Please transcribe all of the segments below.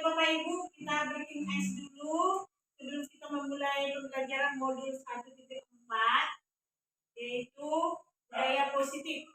Bapak Ibu, kita breaking ice dulu sebelum kita memulai pembelajaran modul 1.4, yaitu budaya positif.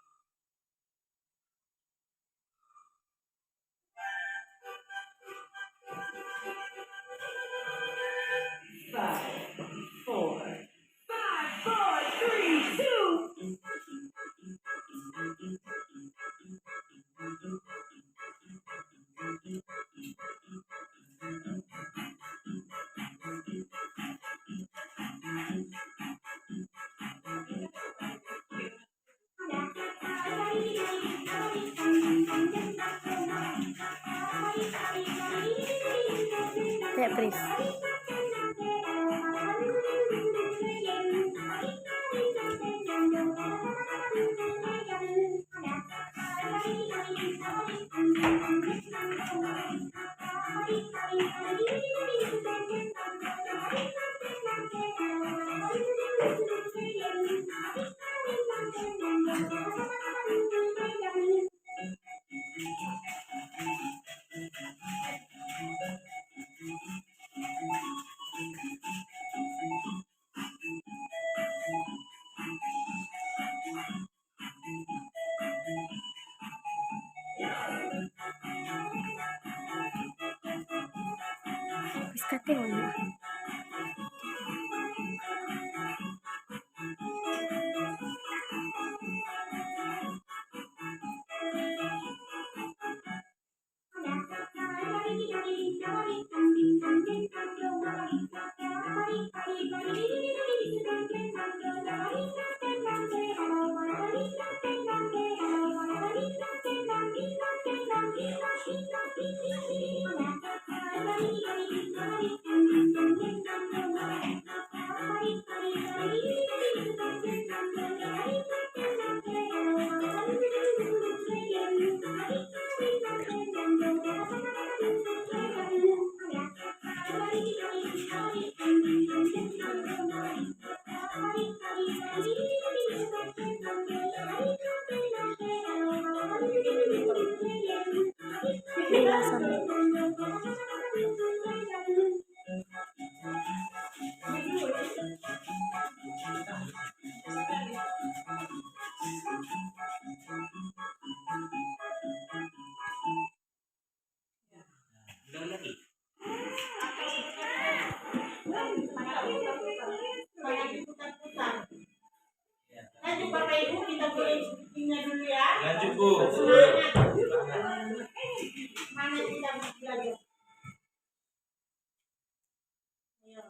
Pris. Lanjut Bapak Ibu, kita mulai speakingnya dulu ya. Lanjut Bu. Mana kita belajar? Ayo.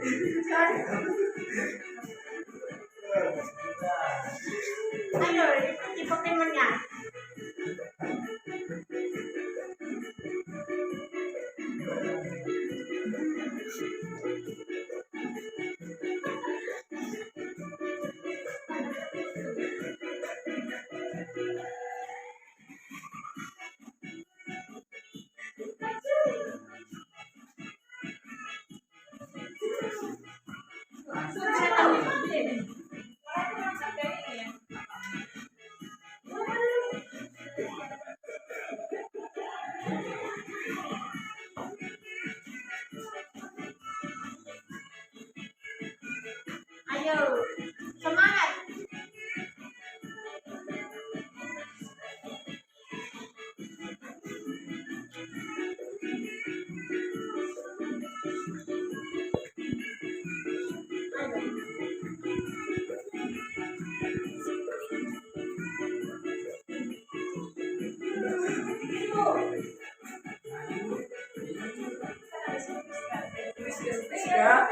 Ayo, di Pokemon-nya. Ayo, semangat. Ya.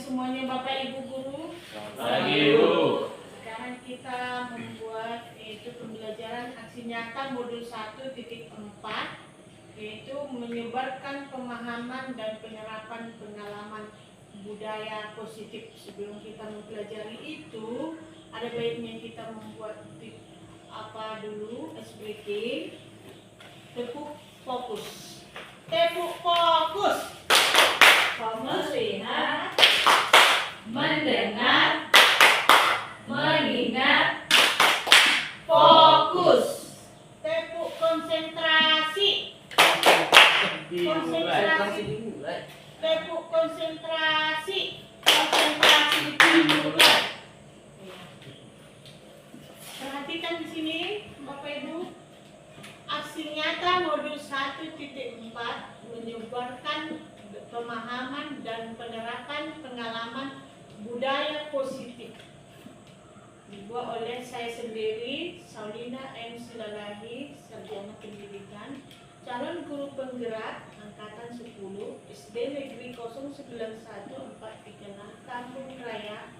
semuanya Bapak Ibu guru. Pagi, Bu. Sekarang kita membuat yaitu pembelajaran aksi nyata modul 1.4, yaitu menyebarkan pemahaman dan penerapan pengalaman budaya positif. Sebelum kita mempelajari itu, ada baiknya kita membuat apa dulu, ice breaking. Tepuk fokus. Tepuk fokus. Melihat, mendengar, mengingat, fokus. Tepuk konsentrasi. Konsentrasi. Tepuk konsentrasi. Konsentrasi dimulai. Perhatikan di sini, Bapak Ibu. Aksi nyata modul 1.4 menyebarkan pemahaman dan penerapan pengalaman budaya positif. Dibuat oleh saya sendiri, Saulina M. Silalahi, Sarjana Pendidikan, calon guru penggerak angkatan 10 SD Negeri 091 436 Kampung Raya,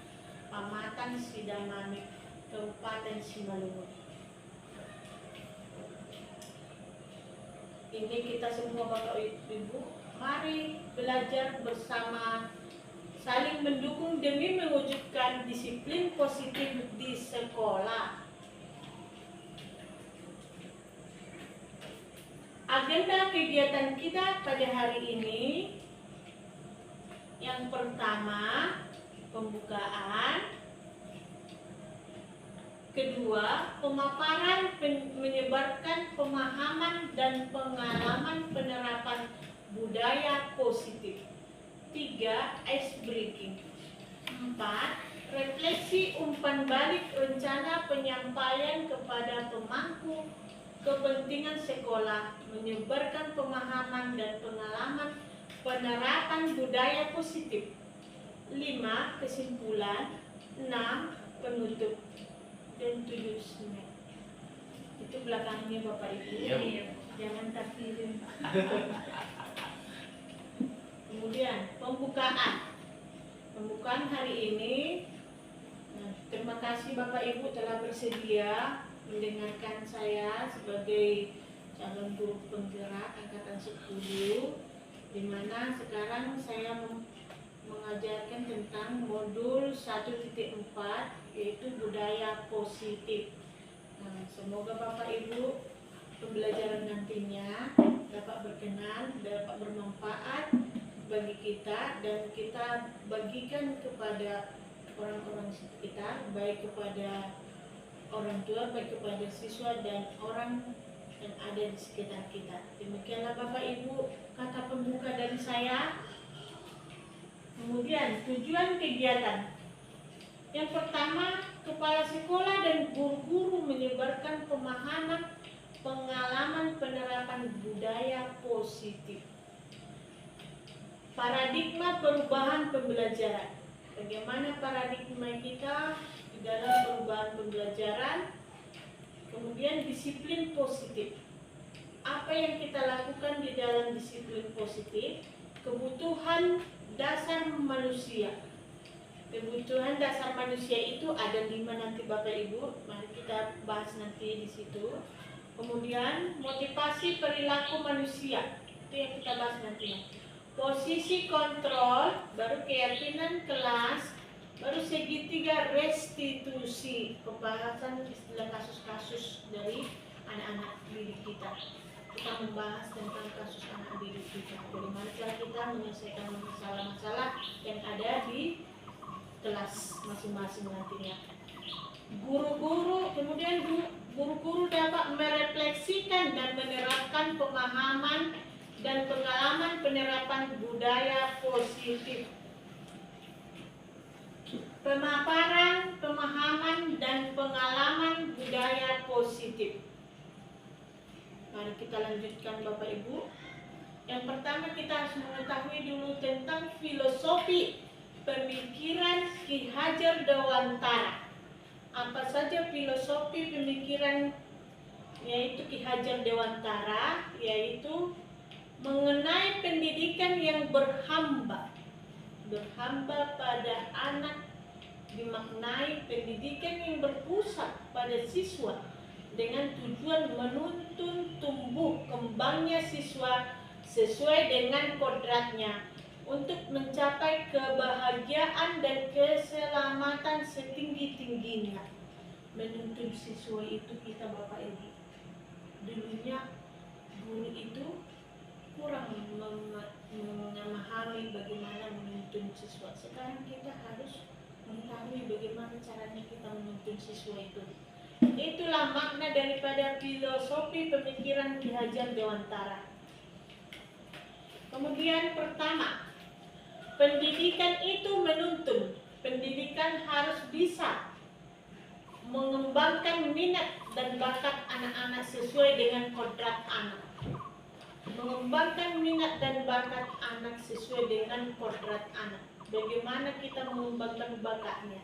Pamatan Sidamame, Kabupaten Simalungun. Ini kita semua Bapak Ibu, mari belajar bersama, saling mendukung demi mewujudkan disiplin positif di sekolah. Agenda kegiatan kita pada hari ini, yang pertama pembukaan, kedua, pemaparan menyebarkan pemahaman dan pengalaman penerapan budaya positif. 3. Ice breaking. 4. Refleksi umpan balik rencana penyampaian kepada pemangku kepentingan sekolah, menyebarkan pemahaman dan pengalaman penerapan budaya positif. 5. Kesimpulan. 6. Penutup. Dan 7 semen. Itu belakangnya Bapak Ibu. Iya. Jangan takdirin. Kemudian pembukaan. Pembukaan hari ini. Nah, terima kasih Bapak Ibu telah bersedia mendengarkan saya sebagai calon guru penggerak angkatan 10, di mana sekarang saya mengajarkan tentang modul 1.4, yaitu budaya positif. Nah, semoga Bapak Ibu pembelajaran nantinya dapat berkenan, dapat bermanfaat bagi kita, dan kita bagikan kepada orang-orang sekitar, baik kepada orang tua, baik kepada siswa dan orang yang ada di sekitar kita. Demikianlah Bapak Ibu kata pembuka dari saya. Kemudian tujuan kegiatan. Yang pertama, kepala sekolah dan guru-guru menyebarkan pemahaman pengalaman penerapan budaya positif. Paradigma perubahan pembelajaran. Bagaimana paradigma kita di dalam perubahan pembelajaran? Kemudian disiplin positif. Apa yang kita lakukan di dalam disiplin positif? Kebutuhan dasar manusia. Kebutuhan dasar manusia itu ada 5 nanti Bapak Ibu, mari kita bahas nanti di situ. Kemudian motivasi perilaku manusia, itu yang kita bahas nanti. Posisi kontrol, baru keyakinan kelas, baru segitiga restitusi, pembahasan istilah kasus-kasus dari anak-anak didik kita. Kita membahas tentang kasus anak didik kita. Bagaimana cara kita menyelesaikan masalah-masalah yang ada di kelas masing-masing nantinya. Guru-guru, kemudian guru-guru dapat merefleksikan dan menerapkan pemahaman dan pengalaman penerapan budaya positif. Pemaparan, pemahaman, dan pengalaman budaya positif. Mari kita lanjutkan Bapak Ibu. Yang pertama kita harus mengetahui dulu tentang filosofi pemikiran Ki Hajar Dewantara. Apa saja filosofi pemikiran yaitu Ki Hajar Dewantara? Yaitu mengenai pendidikan yang berhamba. berhamba pada anak dimaknai pendidikan yang berpusat pada siswa dengan tujuan menuntun tumbuh kembangnya siswa sesuai dengan kodratnya untuk mencapai kebahagiaan dan keselamatan setinggi-tingginya. Menuntun siswa itu kita Bapak Ibu. Dulunya guru itu kurang memahami bagaimana menuntun siswa. Sekarang kita harus mengetahui bagaimana caranya kita menuntun siswa itu. Itulah makna daripada filosofi pemikiran Ki Hajar Dewantara. Kemudian pertama, pendidikan itu menuntun. Pendidikan harus bisa mengembangkan minat dan bakat anak-anak sesuai dengan kodrat anak. Mengembangkan minat dan bakat anak sesuai dengan kodrat anak. Bagaimana kita mengembangkan bakatnya?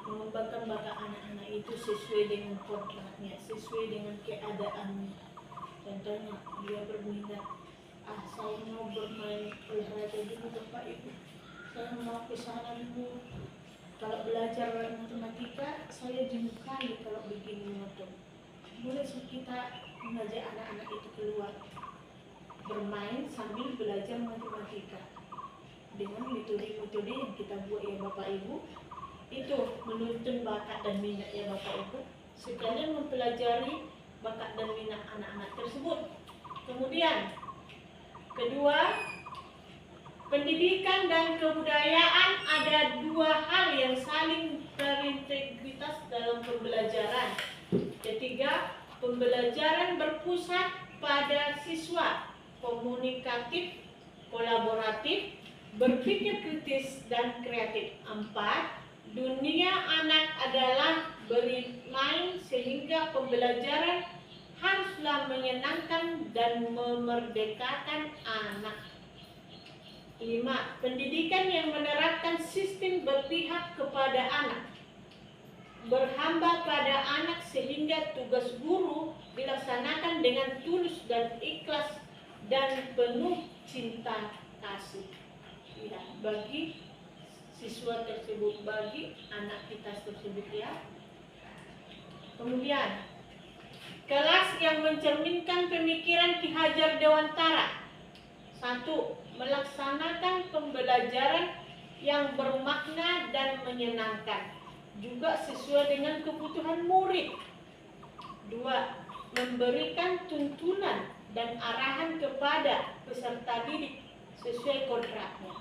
Mengembangkan bakat anak-anak itu sesuai dengan kodratnya, sesuai dengan keadaannya. Contohnya, dia berminat, saya mau bermain olahraga dulu Bapak Ibu. Saya mau ke sana dulu. Kalau belajar matematika, saya dinukani kalau begini motor. Boleh kita mengajak anak-anak itu keluar bermain sambil belajar matematika dengan metode-metode yang kita buat ya Bapak Ibu. Itu menuntun bakat dan minat ya Bapak Ibu. Sekalian mempelajari bakat dan minat anak-anak tersebut. Kemudian kedua, pendidikan dan kebudayaan ada dua hal yang saling berintegritas dalam pembelajaran. Ketiga, pembelajaran berpusat pada siswa, komunikatif, kolaboratif, berpikir kritis dan kreatif. 4, dunia anak adalah bermain sehingga pembelajaran haruslah menyenangkan dan memerdekakan anak. 5, pendidikan yang menerapkan sistem berpihak kepada anak, berhamba pada anak sehingga tugas guru dilaksanakan dengan tulus dan ikhlas dan penuh cinta kasih. Ya, bagi siswa tersebut, bagi anak kita tersebut ya. Kemudian kelas yang mencerminkan pemikiran Ki Hajar Dewantara. 1, melaksanakan pembelajaran yang bermakna dan menyenangkan, juga sesuai dengan kebutuhan murid. 2, memberikan tuntunan dan arahan kepada peserta didik sesuai kodratnya.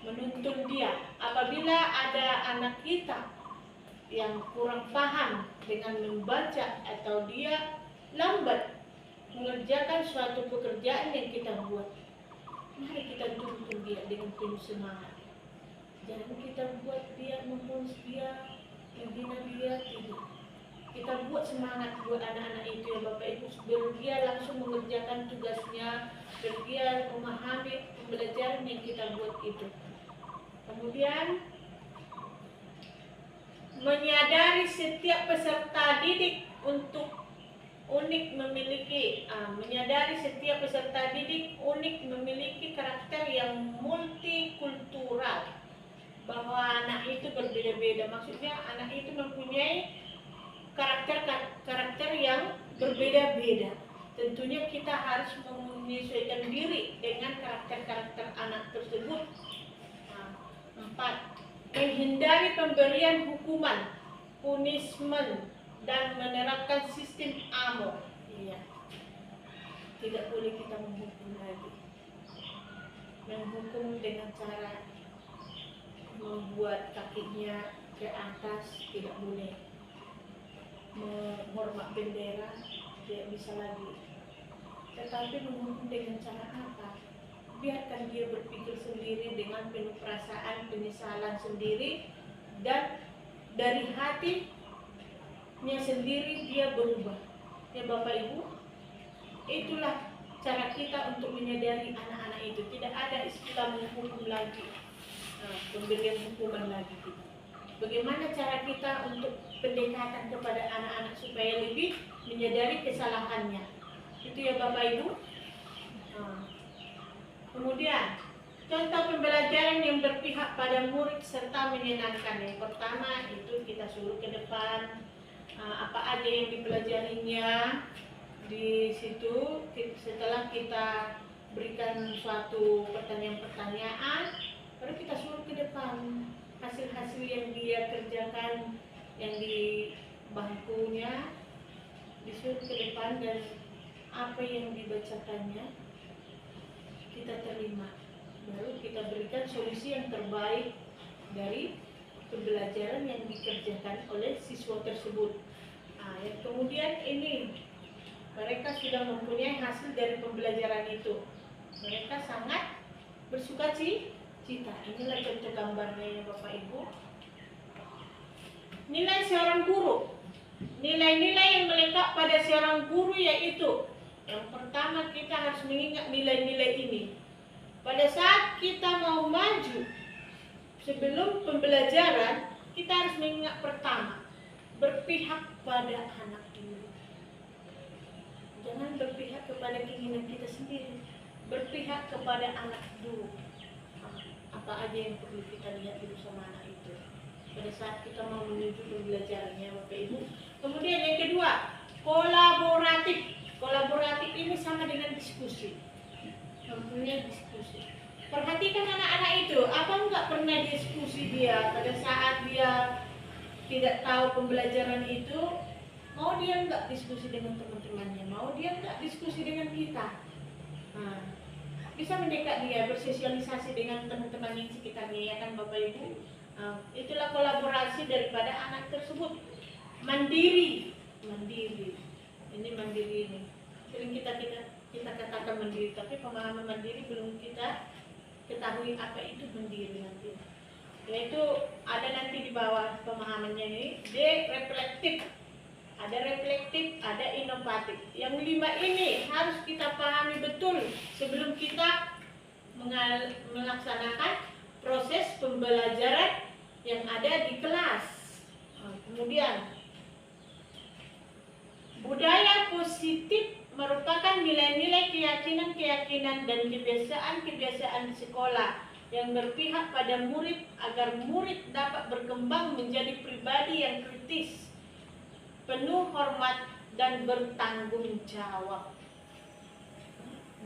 Menuntun dia apabila ada anak kita yang kurang paham dengan membaca atau dia lambat mengerjakan suatu pekerjaan yang kita buat, mari kita tuntun dia dengan penuh semangat. Jangan kita buat dia, mempunyai dia, menghina dia, tidak. Kita buat semangat buat anak-anak itu ya Bapak Ibu, biar dia langsung mengerjakan tugasnya, biar dia memahami pembelajaran yang kita buat itu. Kemudian menyadari setiap peserta didik untuk menyadari setiap peserta didik unik memiliki karakter yang multikultural, bahwa anak itu berbeda-beda. Maksudnya anak itu mempunyai karakter yang berbeda-beda. Tentunya kita harus menyesuaikan diri dengan karakter anak tersebut. 4, menghindari pemberian hukuman, punishment, dan menerapkan sistem amor. Iya. Tidak boleh kita menghukum lagi. Menghukum dengan cara membuat kakinya ke atas, tidak boleh. Menghormat bendera, tidak bisa lagi. Tetapi menghukum dengan cara apa? Biarkan dia berpikir sendiri dengan penuh perasaan penyesalan sendiri, dan dari hatinya sendiri dia berubah. Ya Bapak Ibu, itulah cara kita untuk menyadari anak-anak itu. Tidak ada istilah menghukum lagi, pemberian hukuman lagi. Bagaimana cara kita untuk pendekatan kepada anak-anak supaya lebih menyadari kesalahannya? Itu ya Bapak Ibu. Kemudian Contoh pembelajaran yang berpihak pada murid serta menyenangkan. Yang pertama itu kita suruh ke depan apa aja yang dipelajarinya di situ. Setelah kita berikan suatu pertanyaan-pertanyaan, baru kita suruh ke depan hasil-hasil yang dia kerjakan yang di bangkunya, disuruh ke depan, dan apa yang dibacakannya kita terima. Baru kita berikan solusi yang terbaik dari pembelajaran yang dikerjakan oleh siswa tersebut. Yang kemudian ini mereka sudah mempunyai hasil dari pembelajaran itu. Mereka sangat bersuka cita. Inilah contoh gambarnya ya Bapak Ibu. Nilai seorang guru. Nilai-nilai yang melekat pada seorang guru yaitu, yang pertama kita harus mengingat nilai-nilai ini. Pada saat kita mau maju sebelum pembelajaran, kita harus mengingat pertama, berpihak pada anak dulu. Jangan berpihak kepada keinginan kita sendiri, berpihak kepada anak dulu. Apa aja yang perlu kita lihat dulu sama anak itu pada saat kita mau menuju pembelajarannya Bapak Ibu. Kemudian yang kedua, kolaboratif. Kolaboratif ini sama dengan diskusi. Mempunyai diskusi. Perhatikan anak-anak itu, apa enggak pernah diskusi dia pada saat dia tidak tahu pembelajaran itu? Mau dia enggak diskusi dengan teman-temannya? Mau dia enggak diskusi dengan kita? Bisa mendekat dia, bersosialisasi dengan teman-teman yang sekitarnya, ya kan Bapak Ibu? Itulah kolaborasi daripada anak tersebut. Mandiri. Ini mandiri ini. Sering kita katakan mandiri, tapi pemahaman mandiri belum kita ketahui apa itu mandiri nanti. Yaitu ada nanti di bawah pemahamannya ini, reflektif. Ada reflektif, ada inovatif. Yang 5 ini harus kita pahami betul sebelum kita melaksanakan proses pembelajaran yang ada di kelas. Kemudian budaya positif merupakan nilai-nilai keyakinan-keyakinan dan kebiasaan-kebiasaan di sekolah yang berpihak pada murid agar murid dapat berkembang menjadi pribadi yang kritis, penuh hormat dan bertanggung jawab.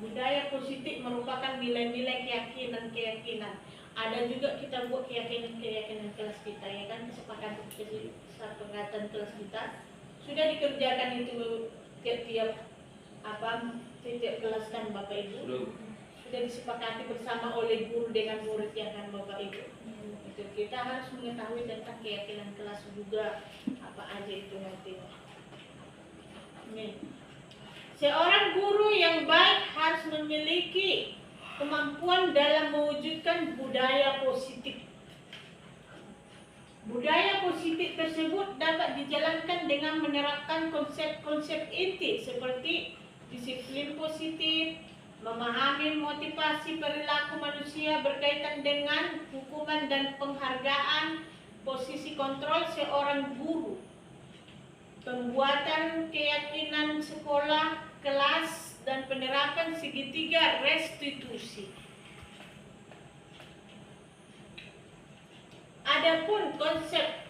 Budaya positif merupakan nilai-nilai keyakinan-keyakinan. Ada juga kita buat keyakinan-keyakinan kelas kita, ya kan, kesepakatan kelas kita sudah dikerjakan itu tiap-tiap kelas kan Bapak Ibu. Sudah disepakati bersama oleh guru dengan murid, ya kan Bapak Ibu. Itu kita harus mengetahui tentang keyakinan kelas juga apa aja itu nanti. Nih. Seorang guru yang baik harus memiliki kemampuan dalam mewujudkan budaya positif. Budaya positif tersebut dapat dijalankan dengan menerapkan konsep-konsep inti seperti disiplin positif, memahami motivasi perilaku manusia berkaitan dengan hukuman dan penghargaan, posisi kontrol seorang guru, pembuatan keyakinan sekolah, kelas, dan penerapan segitiga restitusi. Adapun konsep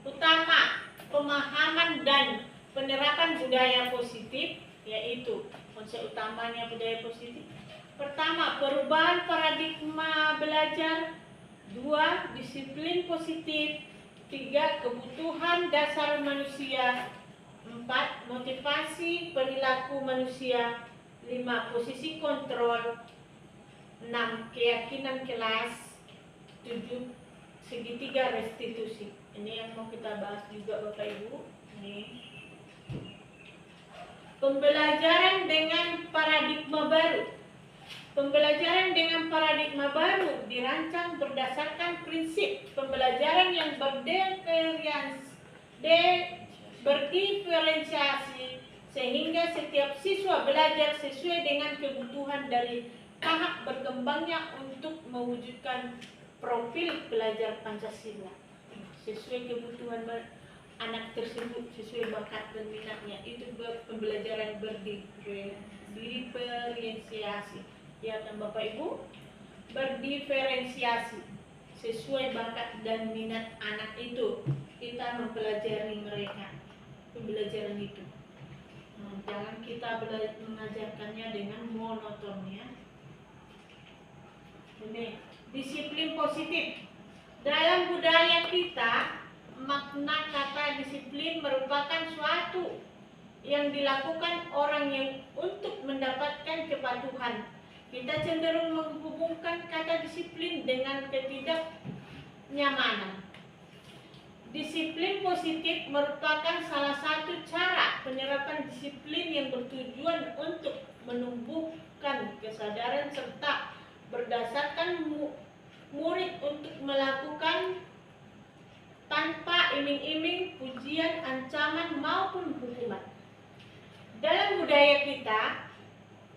utama pemahaman dan penerapan budaya positif, yaitu konsep utamanya budaya positif. Pertama, perubahan paradigma belajar. 2, disiplin positif. 3, kebutuhan dasar manusia. 4, motivasi perilaku manusia. 5, posisi kontrol. 6, keyakinan kelas. 7, segitiga restitusi. Ini yang mau kita bahas juga Bapak Ibu. Ini pembelajaran dengan paradigma baru. Pembelajaran dengan paradigma baru dirancang berdasarkan prinsip pembelajaran yang berdiferensiasi sehingga setiap siswa belajar sesuai dengan kebutuhan dari tahap berkembangnya untuk mewujudkan profil pelajar Pancasila sesuai kebutuhan anak tersebut, sesuai bakat dan minatnya. Itu pembelajaran berdiferensiasi. Ya kan Bapak Ibu? berdiferensiasi sesuai bakat dan minat anak itu. Kita mempelajari mereka pembelajaran itu. Jangan kita mengajarkannya dengan monoton ya. Ini disiplin positif. Dalam budaya kita, makna kata disiplin merupakan suatu yang dilakukan orang yang untuk mendapatkan kepatuhan. Kita cenderung menghubungkan kata disiplin dengan ketidaknyamanan. Disiplin positif merupakan salah satu cara penerapan disiplin yang bertujuan untuk menumbuhkan kesadaran serta berdasarkan murid untuk melakukan tanpa iming-iming, pujian, ancaman maupun hukuman. Dalam budaya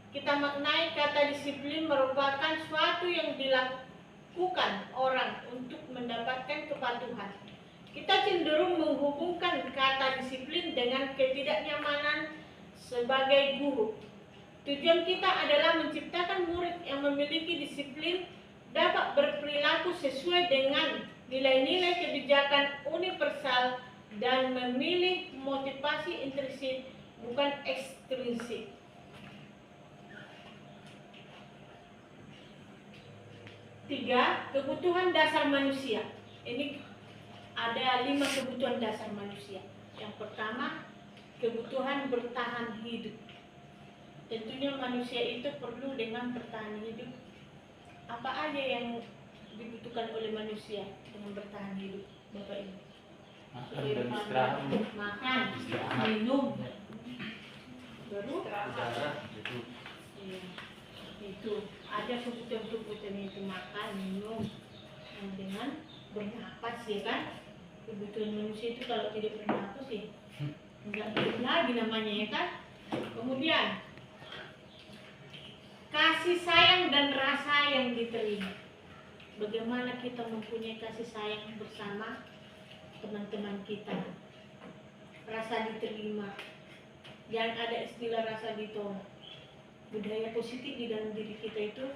kita maknai kata disiplin merupakan suatu yang dilakukan orang untuk mendapatkan kepatuhan. Kita cenderung menghubungkan kata disiplin dengan ketidaknyamanan sebagai guru. Tujuan kita adalah menciptakan murid yang memiliki disiplin, dapat berperilaku sesuai dengan nilai-nilai kebijakan universal, dan memilih motivasi intrinsik bukan ekstrinsik. Tiga, kebutuhan dasar manusia. Ini ada 5 kebutuhan dasar manusia. Yang pertama, kebutuhan bertahan hidup. Tentunya manusia itu perlu dengan bertahan hidup. Apa aja yang dibutuhkan oleh manusia dengan bertahan hidup, Bapak Ibu? Makan, minum, baru iya, itu ada kebutuhan itu, makan, minum, dengan bernapas ya kan. Kebutuhan manusia itu kalau tidak bernapas ya enggak hidup lagi namanya ya kan. Kemudian kasih sayang dan rasa yang diterima. Bagaimana kita mempunyai kasih sayang bersama teman-teman kita, rasa diterima, jangan ada istilah rasa ditolak. Budaya positif di dalam diri kita itu,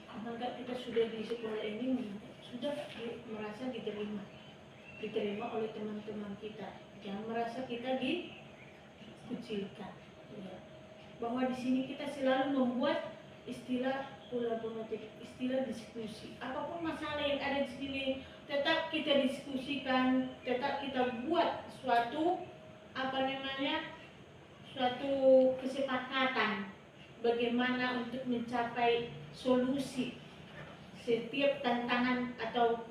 apakah kita sudah di sekolah ini sudah merasa diterima oleh teman-teman kita, jangan merasa kita dikucilkan. Bahwa di sini kita selalu membuat istilah kolaboratif, istilah diskusi. Apapun masalah yang ada di sini, tetap kita diskusikan, tetap kita buat suatu suatu kesepakatan bagaimana untuk mencapai solusi setiap tantangan atau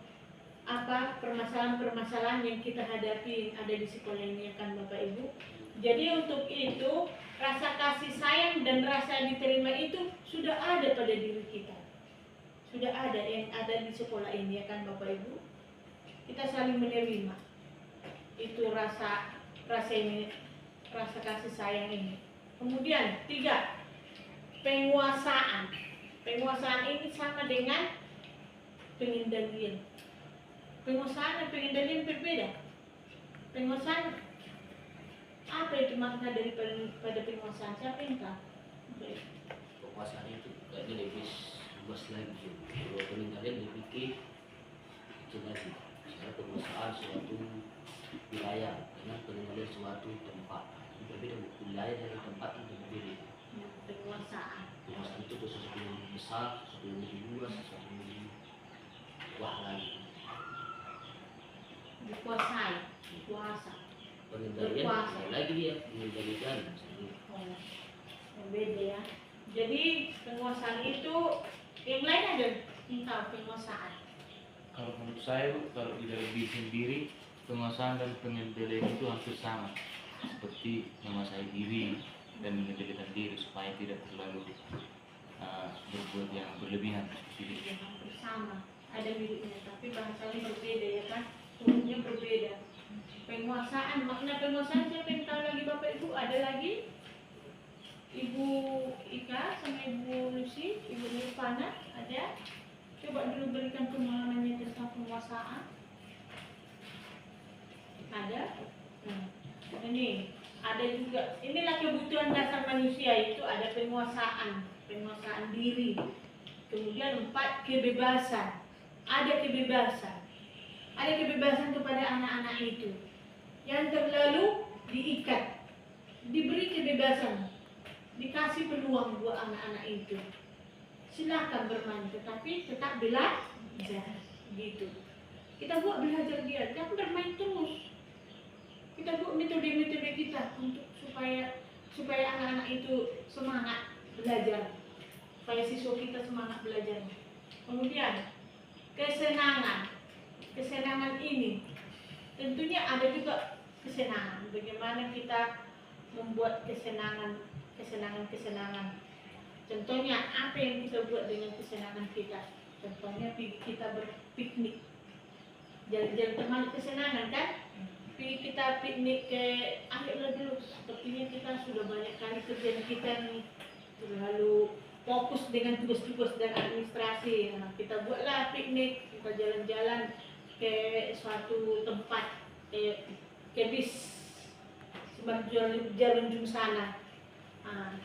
permasalahan-permasalahan yang kita hadapi yang ada di sekolah ini ya kan Bapak Ibu. Jadi untuk itu rasa kasih sayang dan rasa diterima itu sudah ada pada diri kita. Sudah ada yang ada di sekolah ini ya kan Bapak Ibu. Kita saling menerima. Itu rasa kasih sayang ini. Kemudian 3, penguasaan. Penguasaan ini sama dengan pengendalian. Penguasaan dan pengendalian berbeda. Penguasaan, apa itu makna daripada penguasaan? Siapa yang tahu? Penguasaan itu kayaknya lebih luas lagi. Kalau pengendalian lebih kecil lagi. Secara penguasaan suatu wilayah dengan pengendalian suatu tempat. Itu berbeda. Wilayah dari tempat itu berbeda. Penguasaan. Penguasaan itu sesuatu yang besar, sesuatu yang lebih luas, sesuatu yang lebih wah lagi. Dikuasai, dikuasa. Pengendalian lagi dia mengendalikan. Beda ya. Jadi penguasaan itu yang lain ada tentang penguasaan. Kalau menurut saya, kalau di dalam diri sendiri, penguasaan dan pengendalian itu hampir sama, seperti menguasai diri dan mengendalikan diri supaya tidak terlalu berbuat yang berlebihan seperti itu. Hampir sama, ada miripnya, tapi bahasanya berbeda ya kan, umumnya berbeda. Penguasaan, makna penguasaan siapa yang tahu lagi Bapak Ibu? Ada lagi Ibu Ika sama Ibu Lucy, Ibu Nirvana, ada? Coba dulu berikan pengalamannya tentang penguasaan. Ada? Ini ada juga. Inilah kebutuhan dasar manusia, itu ada penguasaan diri. Kemudian Kemudian 4, kebebasan. Ada kebebasan. Ada kebebasan kepada anak-anak itu. Yang terlalu diikat. Diberi kebebasan. Dikasih peluang buat anak-anak itu. Silakan bermain, tetapi tetap belajar. Gitu. Kita buat belajar dia, jangan bermain terus. Kita buat metode-metode kita untuk supaya anak-anak itu semangat belajar, supaya siswa kita semangat belajar. Kemudian kesenangan ini tentunya ada juga kesenangan. Bagaimana kita membuat kesenangan. Contohnya apa yang kita buat dengan kesenangan kita? Contohnya kita berpiknik, jalan-jalan teman kesenangan kan? Kita piknik ke akhirnya dulu. Sepertinya kita sudah banyak kali kerjaan kita nih terlalu fokus dengan tugas-tugas dan administrasi. Nah, kita buatlah piknik, kita jalan-jalan ke suatu tempat, ke bis sebagai jalan sana. Nah,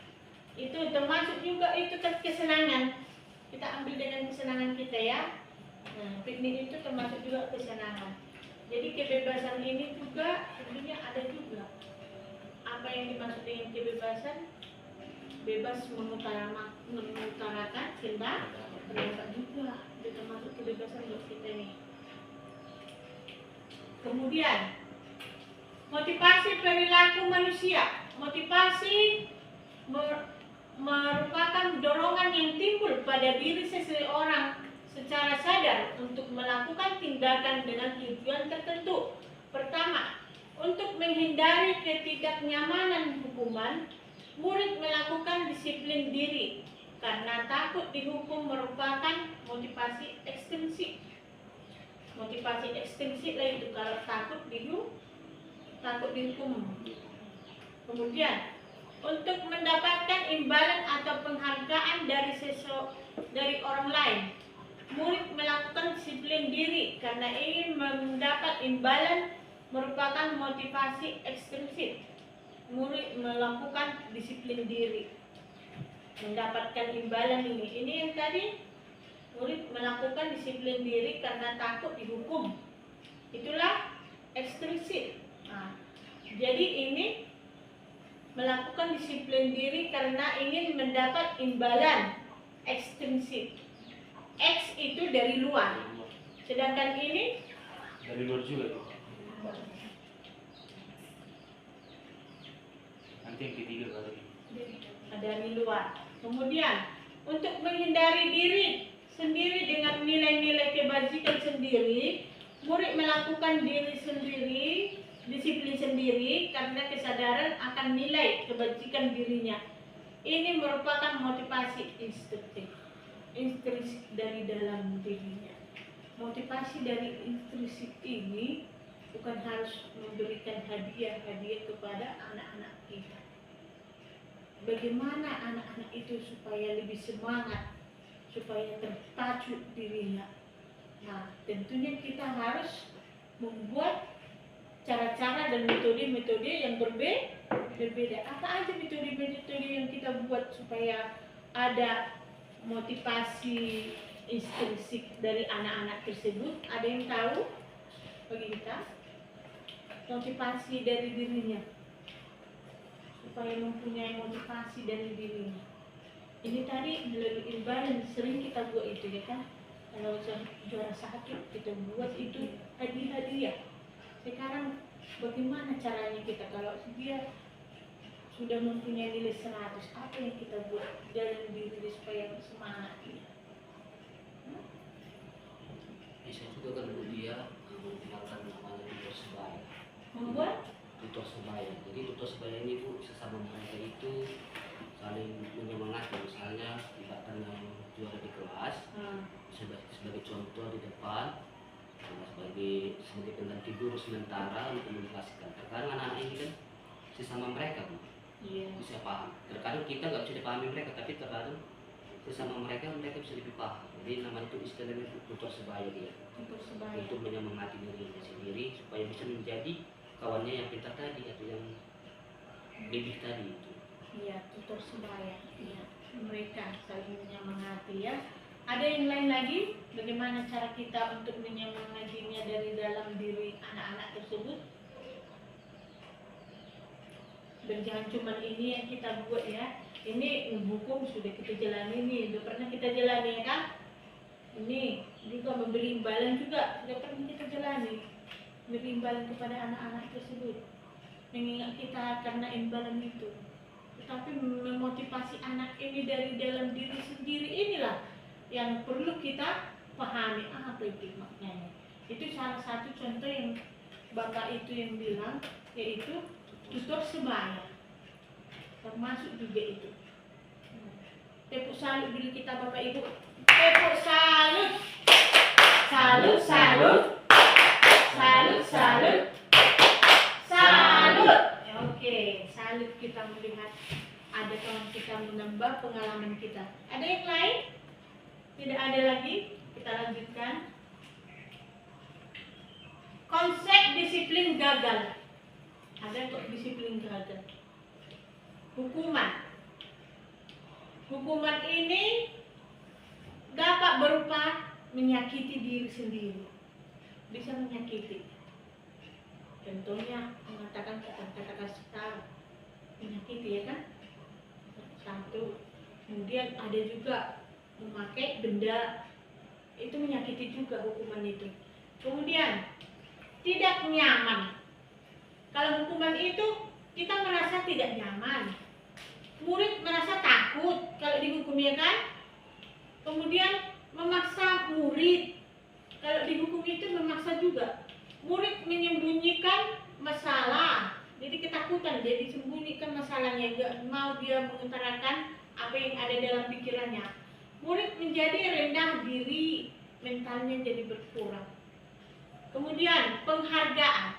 itu termasuk juga itu kesenangan. Kita ambil dengan kesenangan kita ya. Nah, piknik itu termasuk juga kesenangan. Jadi kebebasan ini juga tentunya ada juga. Apa yang dimaksud dengan kebebasan? Bebas mengutarakan pendapat juga. Itu termasuk kebebasan buat kita nih. Kemudian motivasi perilaku manusia. Motivasi merupakan dorongan yang timbul pada diri seseorang secara sadar untuk melakukan tindakan dengan tujuan tertentu. Pertama, untuk menghindari ketidaknyamanan hukuman, murid melakukan disiplin diri karena takut dihukum merupakan motivasi ekstrinsik. Motivasi ekstrinsik lah itu kalau takut dihukum. Kemudian untuk mendapatkan imbalan atau penghargaan dari orang lain, murid melakukan disiplin diri karena ingin mendapat imbalan merupakan motivasi ekstrinsik. Murid melakukan disiplin diri, mendapatkan imbalan ini. Ini yang tadi, murid melakukan disiplin diri karena takut dihukum. Itulah ekstrinsik. Nah, jadi ini melakukan disiplin diri karena ingin mendapat imbalan ekstrinsik. X itu dari luar, sedangkan ini dari luar juga tuh. Nanti yang ketiga kali dari luar. Kemudian untuk menghindari diri sendiri dengan nilai-nilai kebajikan sendiri, murid melakukan diri sendiri, disiplin sendiri karena kesadaran akan nilai kebajikan dirinya. Ini merupakan motivasi instinktif, intrinsik dari dalam dirinya. Motivasi dari intrinsik ini bukan harus memberikan hadiah-hadiah kepada anak-anak kita. Bagaimana anak-anak itu supaya lebih semangat, supaya terpacu dirinya. Nah, tentunya kita harus membuat cara-cara dan metode-metode yang berbeda. Apa aja metode-metode yang kita buat supaya ada motivasi intrinsik dari anak-anak tersebut? Ada yang tahu bagi kita? Motivasi dari dirinya, supaya mempunyai motivasi dari dirinya. Ini tadi melalui imbalan sering kita buat itu ya kan? Kalau juara satu kita buat itu hadiah. Sekarang bagaimana caranya kita kalau dia sudah mempunyai nilai 100, apa yang kita buat dalam diri supaya semangat dia? Bisa juga kan dia menggunakan namanya tutor sebaya. Membuat Tutor sebaya. Jadi tutor sebaya ini Bu, sesama mereka itu saling menyemangati. Misalnya ibaratkan yang juara di kelas, sebagai contoh di depan, sebagai pengganti guru sementara untuk menjelaskan. Terkadang anak-anak ini kan sesama mereka Bu, bisa paham. Terkadang kita nggak bisa dipahami mereka, tapi terkadang sesama mereka bisa lebih paham. Jadi namanya itu istilahnya tutor sebaya dia. Tutor sebaya. Untuk menyemangati dirinya sendiri supaya bisa menjadi kawannya yang pintar tadi atau yang lebih tadi itu. Iya, tutor sebaya. Iya, mereka saling menyemangati ya. Ada yang lain lagi? Bagaimana cara kita untuk mengajinya dari dalam diri anak-anak tersebut? Dan jangan cuma ini yang kita buat ya. Ini menghukum sudah kita jalani nih, sudah pernah kita jalani ya kan? Ini juga memberi imbalan juga sudah pernah kita jalani. Memberi imbalan kepada anak-anak tersebut. Mengingat kita karena imbalan itu. Tetapi memotivasi anak ini dari dalam diri sendiri inilah yang perlu kita pahami apa itu maknanya. Itu salah satu contoh yang Bapak itu yang bilang, yaitu tutor sebaya. Termasuk juga itu. Tepuk salut dulu kita Bapak Ibu. Tepuk salut. Salut, salut. Salut, salut. Salut. Ya, oke, salut kita melihat ada kawan kita menambah pengalaman kita. Ada yang lain? Tidak ada lagi? Kita lanjutkan. Konsep disiplin gagal. Ada kok disiplin gagal. Hukuman. Hukuman ini dapat berupa menyakiti diri sendiri. Bisa menyakiti. Contohnya mengatakan kata-kata kasar, menyakiti ya kan? Satu. Kemudian ada juga memakai benda, itu menyakiti juga hukuman itu. Kemudian tidak nyaman. Kalau hukuman itu kita merasa tidak nyaman. Murid merasa takut kalau dihukum ya kan? Kemudian memaksa murid. Kalau dihukum itu memaksa juga. Murid menyembunyikan masalah. Jadi ketakutan dia disembunyikan masalahnya, gak mau dia mengutarakan apa yang ada dalam pikirannya. Murid menjadi rendah diri, mentalnya jadi berkurang. Kemudian penghargaan.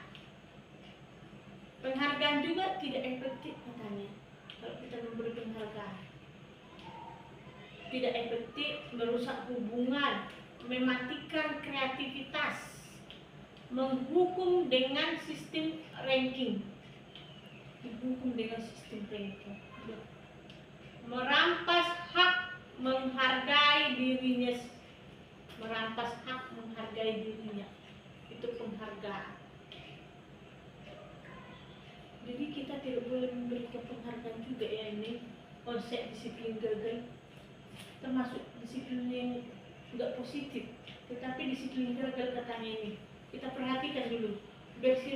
Penghargaan juga tidak efektif katanya. Kalau kita memberi penghargaan, tidak efektif, merusak hubungan, mematikan kreativitas, menghukum dengan sistem ranking, dihukum dengan sistem ranking, merampas hak menghargai dirinya, merampas hak menghargai dirinya, itu penghargaan. Jadi kita tidak boleh memberikan penghargaan juga ya, ini konsep disiplin gagal, termasuk disiplin yang tidak positif, tetapi disiplin gagal katanya ini. Kita perhatikan dulu,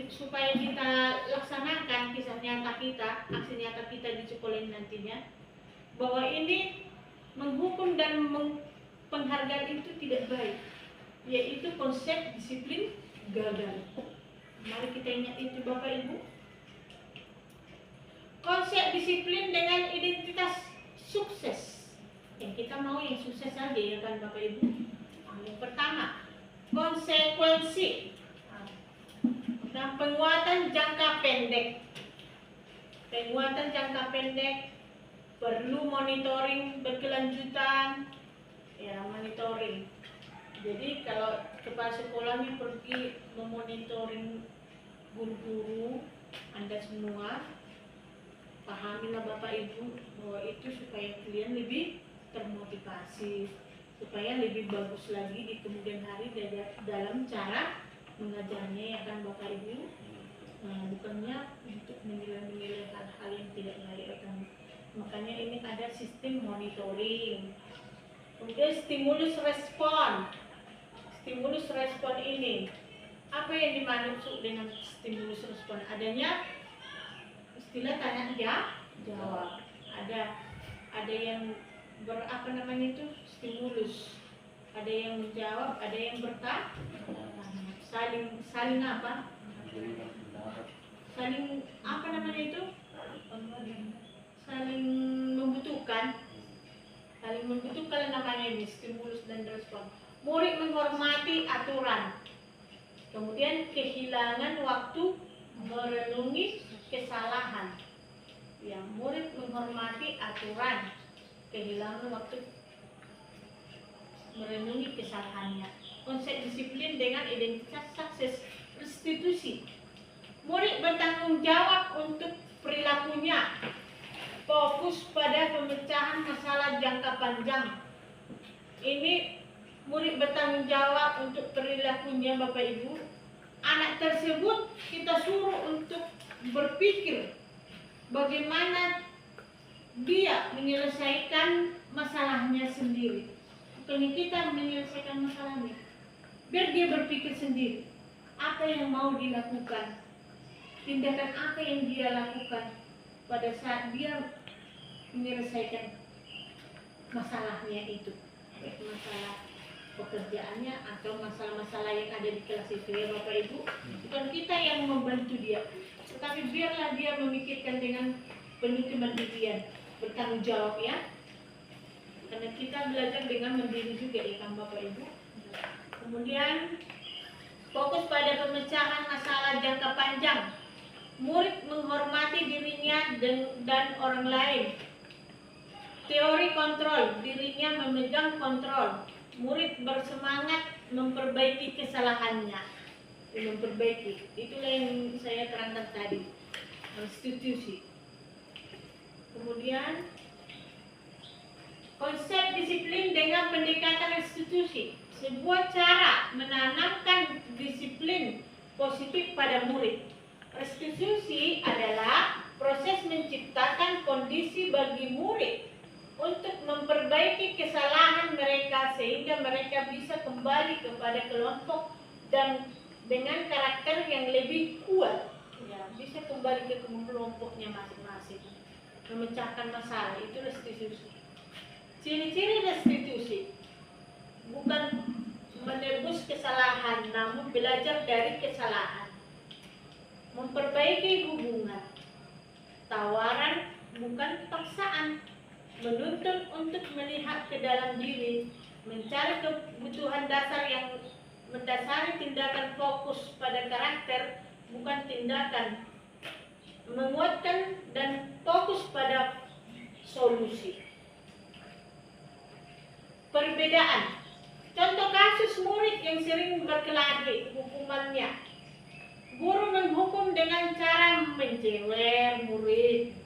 supaya kita laksanakan kisah nyata kita, aksi nyata kita di sekolah ini nantinya, bahwa ini menghukum dan penghargaan itu tidak baik, yaitu konsep disiplin gagal. Mari kita ingat itu Bapak Ibu. Konsep disiplin dengan identitas sukses. Yang kita mau yang sukses saja ya kan Bapak Ibu. Yang pertama, konsekuensi dan penguatan jangka pendek. Penguatan jangka pendek perlu monitoring berkelanjutan, ya monitoring. Jadi kalau kepala sekolahnya pergi memonitoring guru-guru Anda semua, pahamilah Bapak Ibu bahwa itu supaya kalian lebih termotivasi, supaya lebih bagus lagi di kemudian hari dalam cara mengajarnya ya kan Bapak Ibu. Nah, bukannya untuk menilai-nilai hal-hal yang tidak baik kan. Makanya ini ada sistem monitoring. Kemudian stimulus respon. Stimulus respon ini apa yang dimaksud dengan stimulus respon? Adanya istilah tanya jawab. Ada yang apa namanya itu stimulus. Ada yang menjawab, ada yang bertanya. Saling apa? Saling apa namanya itu? Saling membutuhkan. Saling membutuhkan namanya ini stimulus dan respon. Murid menghormati aturan. Kemudian kehilangan waktu merenungi kesalahan. Ya, murid menghormati aturan, kehilangan waktu merenungi kesalahannya. Konsep disiplin dengan identitas sukses, restitusi. Murid bertanggung jawab untuk perilakunya. Fokus pada pemecahan masalah jangka panjang. Ini murid bertanggung jawab untuk perilakunya Bapak Ibu. Anak tersebut kita suruh untuk berpikir bagaimana dia menyelesaikan masalahnya sendiri. Bukan kita menyelesaikan masalahnya. Biar dia berpikir sendiri. Apa yang mau dilakukan. Tindakan apa yang dia lakukan pada saat dia menyelesaikan masalahnya itu. Baik masalah pekerjaannya atau masalah-masalah yang ada di kelas itu ya Bapak Ibu. Bukan kita yang membantu dia, tetapi biarlah dia memikirkan dengan penuh kemandirian, bertanggung jawab ya. Karena kita belajar dengan mandiri juga ya kan Bapak Ibu. Kemudian fokus pada pemecahan masalah jangka panjang. Murid menghormati dirinya dan orang lain. Teori kontrol, dirinya memegang kontrol. Murid bersemangat memperbaiki kesalahannya. Memperbaiki. Itulah yang saya terangkan tadi. Restitusi. Kemudian konsep disiplin dengan pendekatan restitusi. Sebuah cara menanamkan disiplin positif pada murid. Restitusi adalah proses menciptakan kondisi bagi murid untuk memperbaiki kesalahan mereka sehingga mereka bisa kembali kepada kelompok dan dengan karakter yang lebih kuat. Ya, bisa kembali ke kelompoknya masing-masing. Memecahkan masalah itu restitusi. Ciri-ciri restitusi bukan menebus kesalahan, namun belajar dari kesalahan. Memperbaiki hubungan. Tawaran bukan paksaan. Menuntun untuk melihat ke dalam diri, mencari kebutuhan dasar yang mendasari tindakan fokus pada karakter, bukan tindakan. Menguatkan dan fokus pada solusi. Perbedaan. Contoh kasus murid yang sering berkelahi hukumannya. Guru menghukum dengan cara menjewer murid.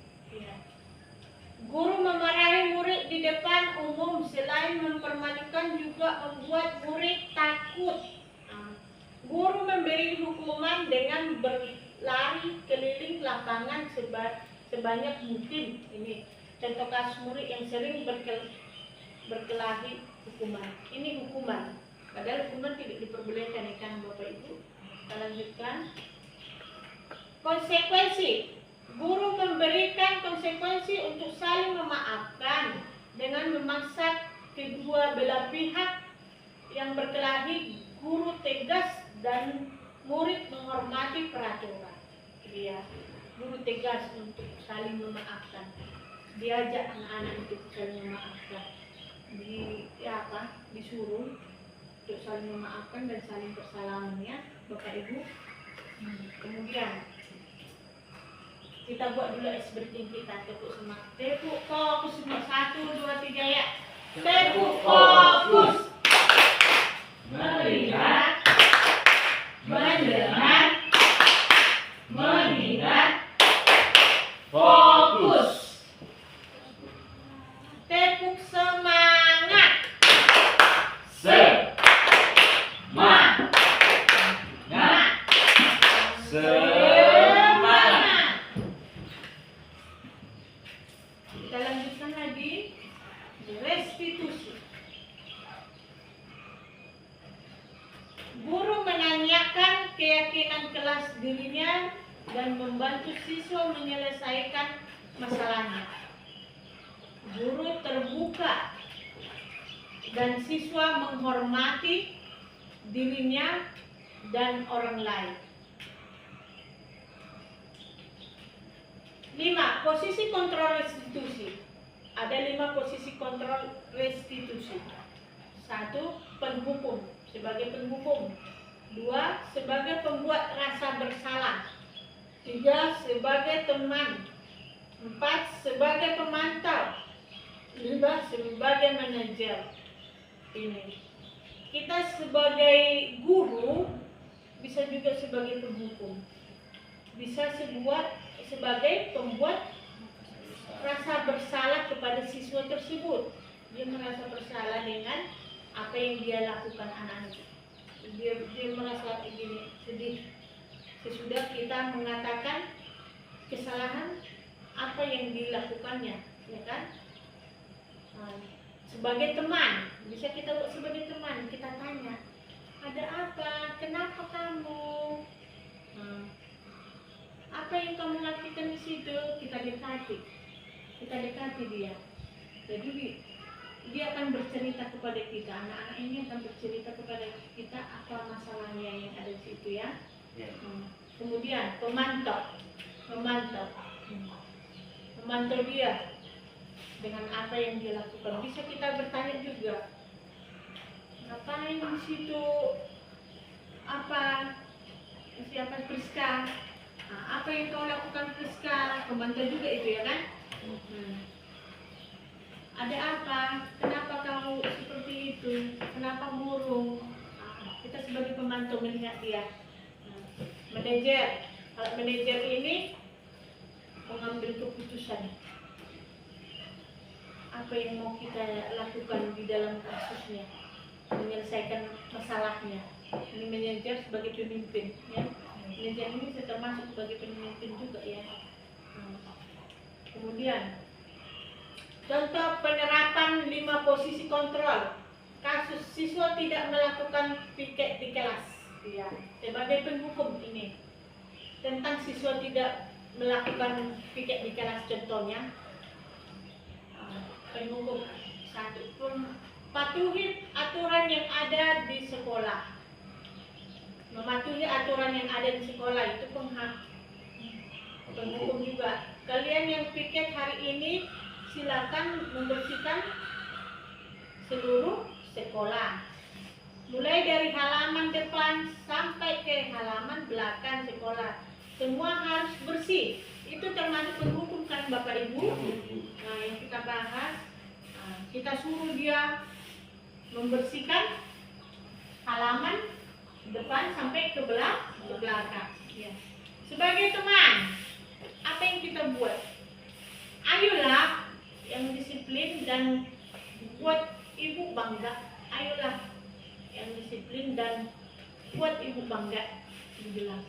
Guru memarahi murid di depan umum selain mempermalukan juga membuat murid takut. Guru memberi hukuman dengan berlari keliling lapangan sebanyak mungkin. Ini contoh kasus murid yang sering berkelahi hukuman. Ini hukuman. Padahal hukuman tidak diperbolehkan kan Bapak Ibu. Kita lanjutkan. Konsekuensi. Guru memberikan konsekuensi untuk saling memaafkan dengan memaksa kedua belah pihak yang berkelahi. Guru tegas dan murid menghormati peraturan. Ya, guru tegas untuk saling memaafkan. Diajak anak-anak untuk saling memaafkan. Disuruh untuk saling memaafkan dan saling bersalaman ya, Bapak Ibu. Kemudian kita buat dulu ekspresi kita, tepuk semangat. Tepuk fokus semua. 1, 2, 3 ya. Tepuk fokus. Melihat, mendengar, mengingat, fokus. Tepuk semangat. Semangat. Kita lanjutkan lagi. Restitusi. Guru menanyakan keyakinan kelas dirinya dan membantu siswa menyelesaikan masalahnya. Guru terbuka dan siswa menghormati dirinya dan orang lain. 5. Posisi kontrol restitusi. Ada 5 posisi kontrol restitusi. 1. Penghukum, sebagai penghukum. 2. Sebagai pembuat rasa bersalah. 3. Sebagai teman. 4. Sebagai pemantau. 5. Sebagai manajer. Ini. Kita sebagai guru bisa juga sebagai penghukum. Bisa sebagai pembuat rasa bersalah kepada siswa tersebut. Dia merasa bersalah dengan apa yang dia lakukan anak itu. Dia merasa begini, sedih. Sesudah kita mengatakan kesalahan apa yang dilakukannya, ya kan? Sebagai teman, bisa kita buat sebagai teman, kita tanya, ada apa? Kenapa kamu? Apa yang kamu lakukan di situ? Kita dekati dia. Jadi dia akan bercerita kepada kita, anak-anak ini akan bercerita kepada kita apa masalahnya yang ada di situ ya. Kemudian memantau dia dengan apa yang dia lakukan. Bisa kita bertanya juga, ngapain di situ? Apa? Siapa Priska? Apa yang kau lakukan Priska? Memantau juga itu ya kan? Ada apa? Kenapa kamu seperti itu? Kenapa murung? Kita sebagai pemantau melihat dia. Kalau manajer ini mengambil keputusan apa yang mau kita lakukan di dalam kasusnya, menyelesaikan masalahnya. Ini manajer sebagai pemimpin, ya. Manajer ini termasuk sebagai pemimpin juga ya. Kemudian contoh penerapan 5 posisi kontrol. Kasus siswa tidak melakukan piket di kelas. Ya, sebagai penghukum ini tentang siswa tidak melakukan piket di kelas, contohnya penghukum 1, patuhi aturan yang ada di sekolah. Mematuhi aturan yang ada di sekolah itu penghukum juga. Kalian yang piket hari ini silakan membersihkan seluruh sekolah, mulai dari halaman depan sampai ke halaman belakang sekolah. Semua harus bersih. Itu termasuk penghukum kan Bapak Ibu. Nah, yang kita bahas, kita suruh dia membersihkan halaman depan sampai ke belakang. Ya. Sebagai teman, apa yang kita buat? Ayolah yang disiplin dan buat ibu bangga. Ayolah yang disiplin dan buat ibu bangga. Dibilang,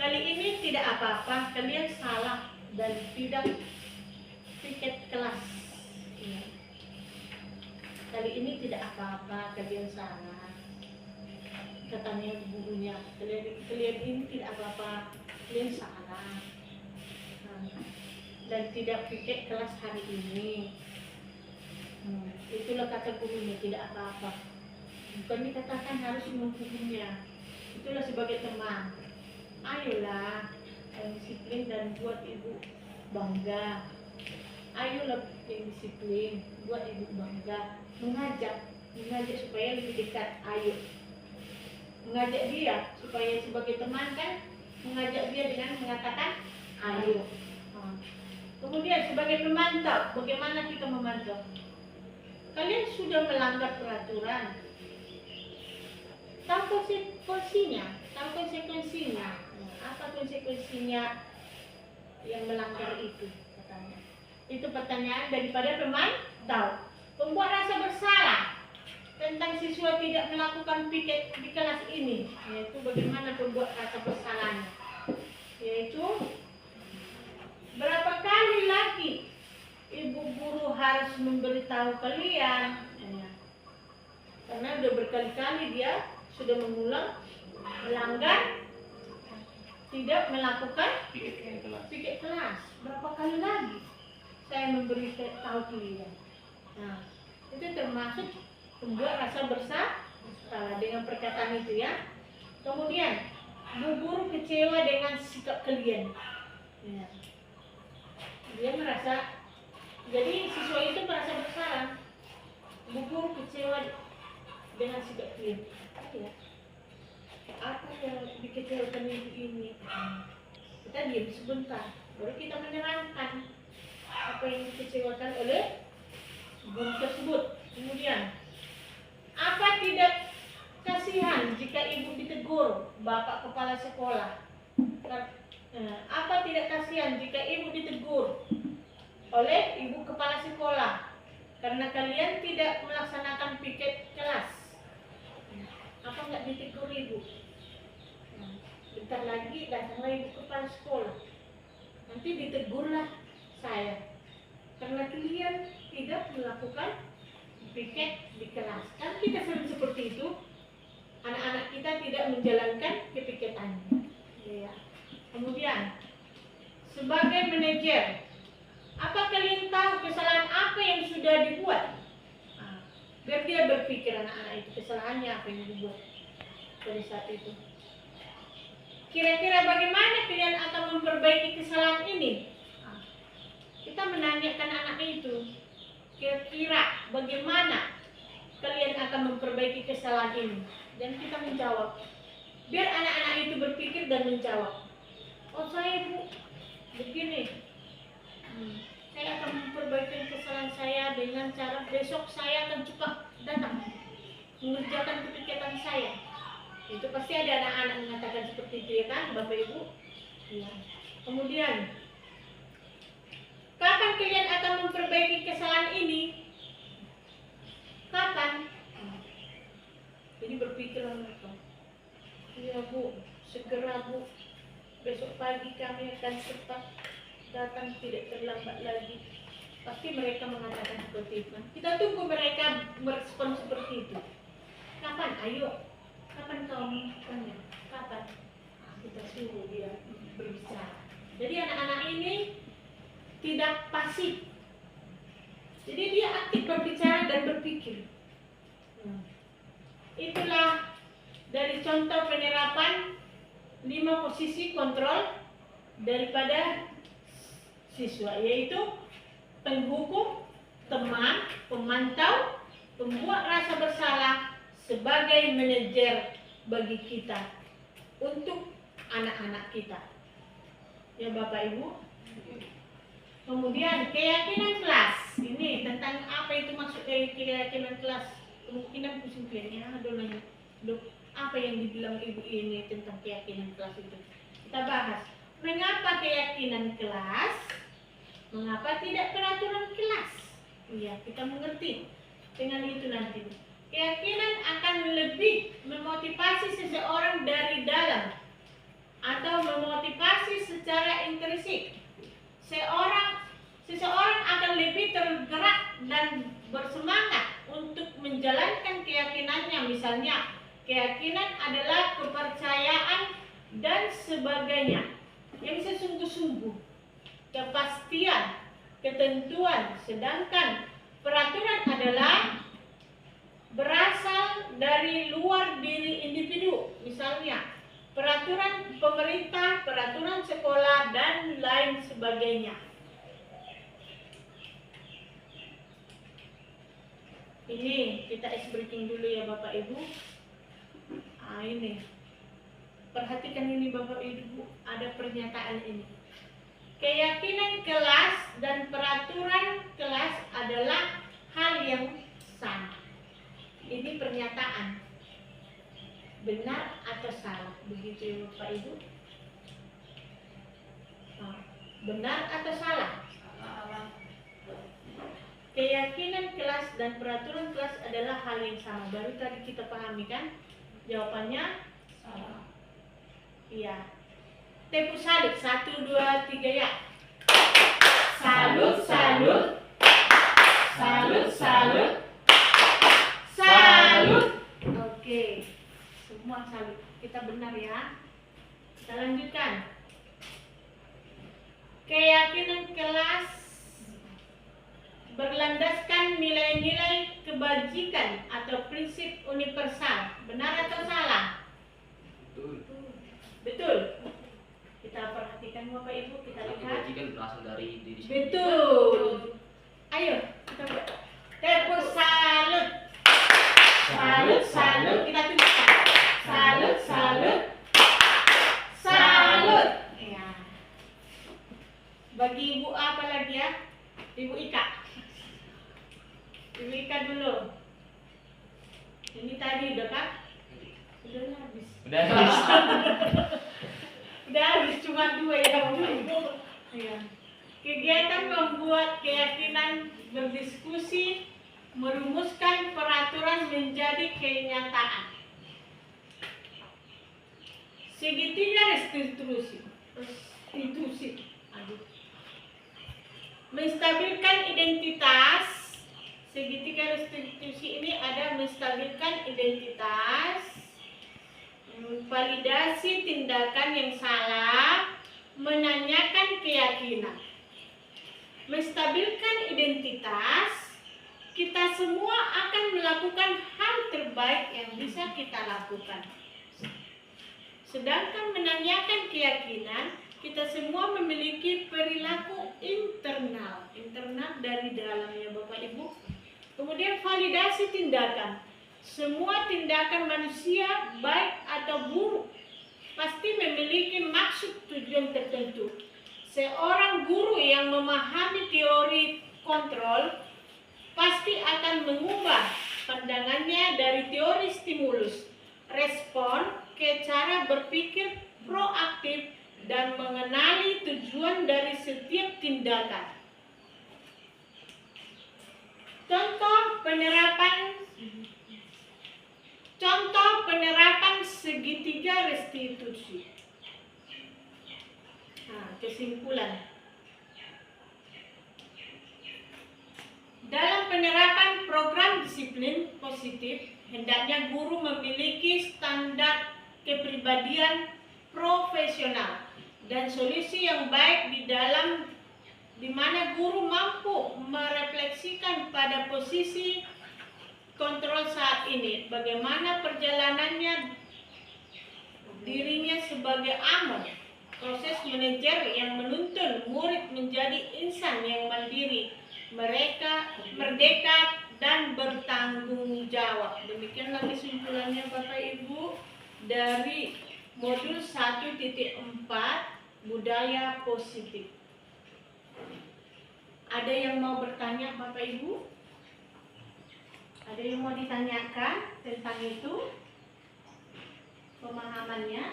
kali ini tidak apa-apa, kalian salah dan tidak piket kelas. Ya. Kali ini tidak apa-apa, kalian salah. Katanya gurunya, kalian ini tidak apa-apa, kalian salah. Dan tidak piket kelas hari ini. Itulah kata gurunya, tidak apa-apa. Bukan dikatakan harus menghukumnya. Itulah sebagai teman. Ayolah yang disiplin dan buat ibu bangga. Ayolah yang disiplin, buat ibu bangga. Mengajak supaya lebih dekat. Ayo mengajak dia supaya sebagai teman kan, mengajak dia dengan mengatakan ayo. Kemudian sebagai pemantau, bagaimana kita memantau? Kalian sudah melanggar peraturan, tahu konsekuensinya. Apa konsekuensinya yang melanggar itu? Katanya. Itu pertanyaan daripada pemantau. Pembuat rasa bersalah tentang siswa tidak melakukan piket di kelas ini, yaitu bagaimana pembuat rasa bersalahnya, yaitu berapa kali lagi ibu guru harus memberitahu kalian, karena udah berkali-kali dia sudah mengulang melanggar tidak melakukan piket kelas. Berapa kali lagi saya memberitahu kalian? Nah, itu termasuk membuat rasa bersalah dengan perkataan itu ya. Kemudian bu guru kecewa dengan sikap kalian. Ya. Dia merasa, jadi siswa itu merasa bersalah. Bu guru kecewa dengan sikap kalian. Ya. Apa yang dikecewakan ibu ini? Kita diam sebentar, baru kita menerangkan apa yang dikecewakan oleh guru tersebut. Kemudian, apa tidak kasihan jika ibu ditegur Bapak Kepala Sekolah? Apa tidak kasihan jika ibu ditegur oleh Ibu Kepala Sekolah? Karena kalian tidak melaksanakan piket kelas. Apa nggak ditegur ibu? Bentar lagi datanglah ibu kepala sekolah. Nanti ditegurlah saya. Karena kalian tidak melakukan piket di kelas. Kan kita sering seperti itu. Anak-anak kita tidak menjalankan kepiketannya. Ya. Kemudian, sebagai manajer, apa kalian tahu kesalahan apa yang sudah dibuat? Biar dia berpikir anak-anak itu kesalahannya apa yang dibuat pada saat itu. Kira-kira bagaimana kalian akan memperbaiki kesalahan ini? Kita menanyakan anak itu, kira-kira bagaimana kalian akan memperbaiki kesalahan ini? Dan kita menjawab. Biar anak-anak itu berpikir dan menjawab. Oh saya bu, begini. Saya akan memperbaiki kesalahan saya dengan cara besok saya akan cepat datang mengerjakan kepikiran saya. Itu pasti ada anak-anak mengatakan seperti itu ya kan, Bapak Ibu? Ya. Kemudian, kapan kalian akan memperbaiki kesalahan ini? Kapan? Jadi berpikirlah mereka. Iya bu, segera bu. Besok pagi kami akan cepat datang, tidak terlambat lagi. Pasti mereka mengatakan seperti itu. Kita tunggu mereka merespon seperti itu. Kapan? Ayo. Kapan kau melakukannya? Kapan? Kita suruh dia berbicara. Jadi anak-anak ini tidak pasif. Jadi dia aktif berbicara dan berpikir. Itulah dari contoh penerapan 5 posisi kontrol daripada siswa, yaitu penghukum, teman, pemantau, pembuat rasa bersalah sebagai manajer bagi kita untuk anak-anak kita. Ya Bapak Ibu. Kemudian keyakinan kelas. Ini tentang apa itu maksud dari keyakinan kelas. Kemungkinan pusing kalian apa yang dibilang ibu ini tentang keyakinan kelas itu. Kita bahas. Mengapa keyakinan kelas? Mengapa tidak peraturan kelas? Iya, kita mengerti dengan itu nanti. Keyakinan akan lebih memotivasi seseorang dari dalam atau memotivasi secara intrinsik. Seseorang akan lebih tergerak dan bersemangat untuk menjalankan keyakinannya. Misalnya, keyakinan adalah kepercayaan dan sebagainya yang sesungguh-sungguh, kepastian, ketentuan, sedangkan peraturan adalah berasal dari luar diri individu. Misalnya, peraturan pemerintah, peraturan sekolah, dan lain sebagainya. Ini kita ice breaking dulu ya Bapak Ibu. Ini perhatikan ini Bapak Ibu, ada pernyataan ini. Keyakinan kelas dan peraturan kelas adalah hal yang sama. Ini pernyataan. Benar atau salah? Begitu ya Bapak Ibu. Benar atau salah? Salah. Keyakinan kelas dan peraturan kelas adalah hal yang sama. Baru tadi kita pahami kan? Jawabannya salah. Iya. Tepuk salut. 1, 2, 3 ya. Salut, salut. Salut, salut. Salut. Oke. Semua salut. Kita benar ya. Kita lanjutkan. Keyakinan kelas berlandaskan nilai-nilai kebajikan atau prinsip universal. Benar atau salah? Betul. Betul. Kita perhatikan Bapak Ibu, kita lihat. Kebajikan berasal dari diri sendiri. Betul. Ayo, kita buat. Tepuk salut. Salut, salut. Kita tuliskan. Salut, salut. Salut. Ya. Bagi Ibu apa lagi ya? Ibu Ika. Ibu Ika dulu. Ini tadi udah kan? Udah habis. Udah habis. Udah habis cuma 2 ya Bapak Ibu. Iya. Kegiatan membuat keyakinan berdiskusi merumuskan peraturan menjadi kenyataan. Segitiga restitusi. Menstabilkan identitas. Segitiga restitusi ini ada menstabilkan identitas, validasi tindakan yang salah, menanyakan keyakinan. Menstabilkan identitas, kita semua akan melakukan hal terbaik yang bisa kita lakukan. Sedangkan menanyakan keyakinan, kita semua memiliki perilaku internal dari dalamnya Bapak Ibu. Kemudian validasi tindakan. Semua tindakan manusia baik atau buruk pasti memiliki maksud tujuan tertentu. Seorang guru yang memahami teori kontrol pasti akan mengubah pandangannya dari teori stimulus respon ke cara berpikir proaktif dan mengenali tujuan dari setiap tindakan. Contoh penerapan segitiga restitusi. Kesimpulan. Dalam penerapan program disiplin positif, hendaknya guru memiliki standar kepribadian profesional dan solusi yang baik di mana guru mampu merefleksikan pada posisi kontrol saat ini, bagaimana perjalanannya dirinya sebagai amon, proses manajer yang menuntun murid menjadi insan yang mandiri, merdeka dan bertanggung jawab. Demikianlah kesimpulannya Bapak Ibu dari modul 1.4 budaya positif. Ada yang mau bertanya Bapak Ibu? Ada yang mau ditanyakan tentang itu? Pemahamannya?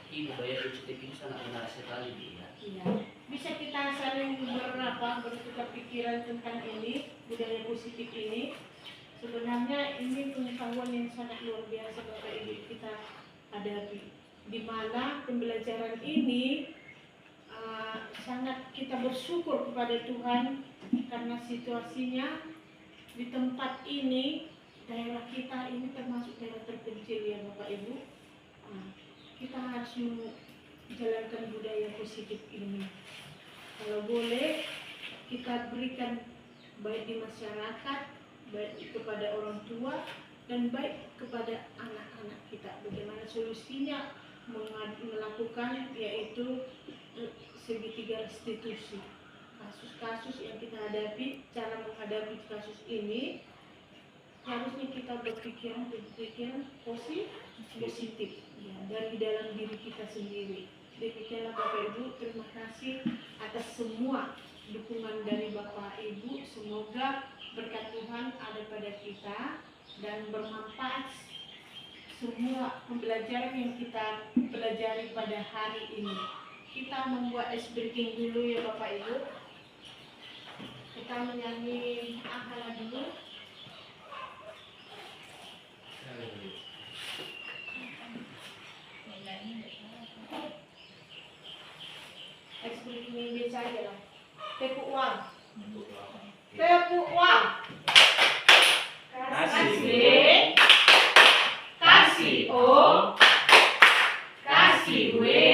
Ini budaya positif ini sangat menarik sekali ya. Iya. Bisa kita saling bertukar pikiran tentang ini, budaya positif ini. Sebenarnya ini pengetahuan yang sangat luar biasa Bapak Ibu kita hadapi. Di mana pembelajaran ini sangat kita bersyukur kepada Tuhan karena situasinya di tempat ini, daerah kita ini termasuk daerah terpencil ya Bapak Ibu. Kita harus menjalankan budaya positif ini. Kalau boleh kita berikan baik di masyarakat, baik kepada orang tua dan baik kepada anak-anak kita. Bagaimana solusinya melakukan yaitu segitiga restitusi. Kasus-kasus yang kita hadapi, cara menghadapi kasus ini harusnya kita berpikir positif ya, dari dalam diri kita sendiri. Demikianlah Bapak Ibu, terima kasih atas semua dukungan dari Bapak Ibu. Semoga berkat Tuhan ada pada kita dan bermanfaat semua pembelajaran yang kita pelajari pada hari ini. Kita membuat ice breaking dulu ya Bapak Ibu. Kita menyanyi akala dulu. Ice breaking yang biasa aja lah. Tepuk uang. Tepuk uang. Kasih. Kasih O. Kasih W.